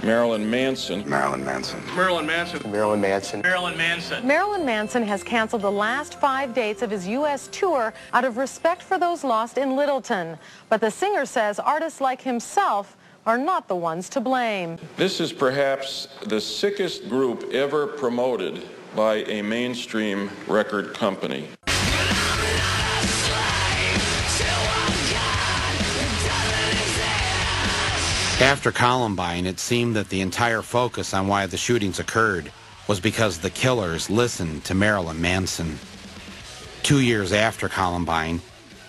Marilyn Manson. Marilyn Manson. Marilyn Manson. Marilyn Manson. Marilyn Manson. Marilyn Manson has canceled the last 5 dates of his U.S. tour out of respect for those lost in Littleton. But the singer says artists like himself are not the ones to blame. This is perhaps the sickest group ever promoted by a mainstream record company. After Columbine, it seemed that the entire focus on why the shootings occurred was because the killers listened to Marilyn Manson. 2 years after Columbine,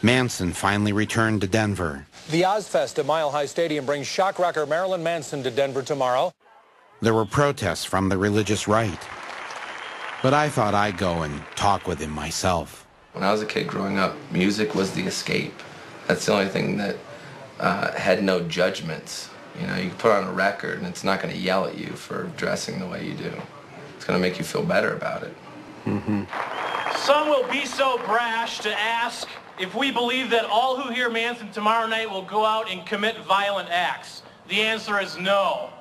Manson finally returned to Denver. The Ozfest at Mile High Stadium brings shock rocker Marilyn Manson to Denver tomorrow. There were protests from the religious right. But I thought I'd go and talk with him myself. When I was a kid growing up, music was the escape. That's the only thing that had no judgments. You know, you put on a record and it's not going to yell at you for dressing the way you do. It's going to make you feel better about it. Some will be so brash to ask if we believe that all who hear Manson tomorrow night will go out and commit violent acts. The answer is no.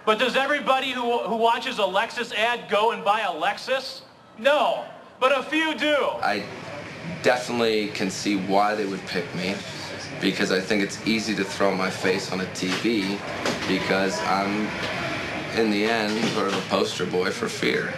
But does everybody who watches a Lexus ad go and buy a Lexus? No, but a few do. I definitely can see why they would pick me, because I think it's easy to throw my face on a TV because I'm, in the end, sort of a poster boy for fear.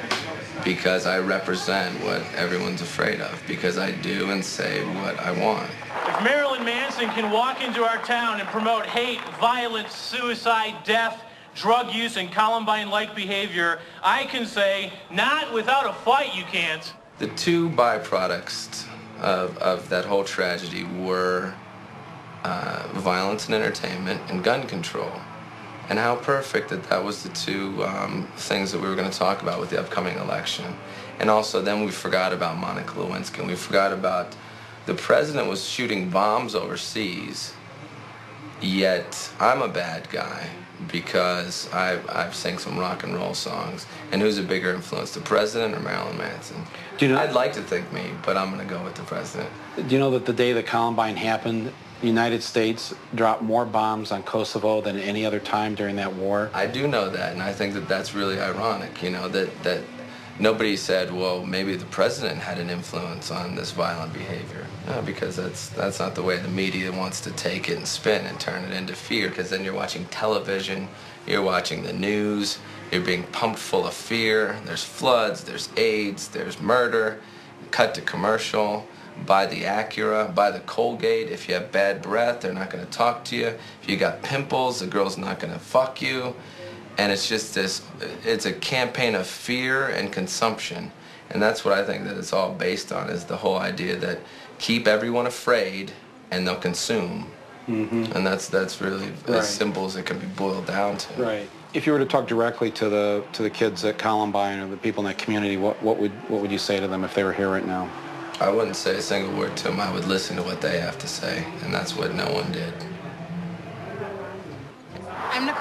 Because I represent what everyone's afraid of, because I do and say what I want. If Marilyn Manson can walk into our town and promote hate, violence, suicide, death, drug use, and Columbine-like behavior, I can say, not without a fight you can't. The two byproducts of that whole tragedy were violence and entertainment and gun control. And how perfect that was the two things that we were going to talk about with the upcoming election. And also then we forgot about Monica Lewinsky, and we forgot about the president was shooting bombs overseas, yet I'm a bad guy because I've sang some rock and roll songs. And who's a bigger influence, the president or Marilyn Manson? Do you know, I'd like to think me, but I'm going to go with the president. Do you know that the day that Columbine happened, the United States dropped more bombs on Kosovo than any other time during that war? I do know that, and I think that that's really ironic, you know, that nobody said, well, maybe the president had an influence on this violent behavior. No, because that's not the way the media wants to take it and spin and turn it into fear, because then you're watching television, you're watching the news, you're being pumped full of fear. There's floods, there's AIDS, there's murder, cut to commercial. Buy the Acura, buy the Colgate. If you have bad breath, they're not going to talk to you. If you got pimples, the girl's not going to fuck you. And it's just this, it's a campaign of fear and consumption. And that's what I think that it's all based on, is the whole idea that keep everyone afraid and they'll consume. And that's really as simple as it can be boiled down to. Right. If you were to talk directly to the kids at Columbine or the people in that community, what would you say to them if they were here right now? I wouldn't say a single word to them. I would listen to what they have to say, and that's what no one did.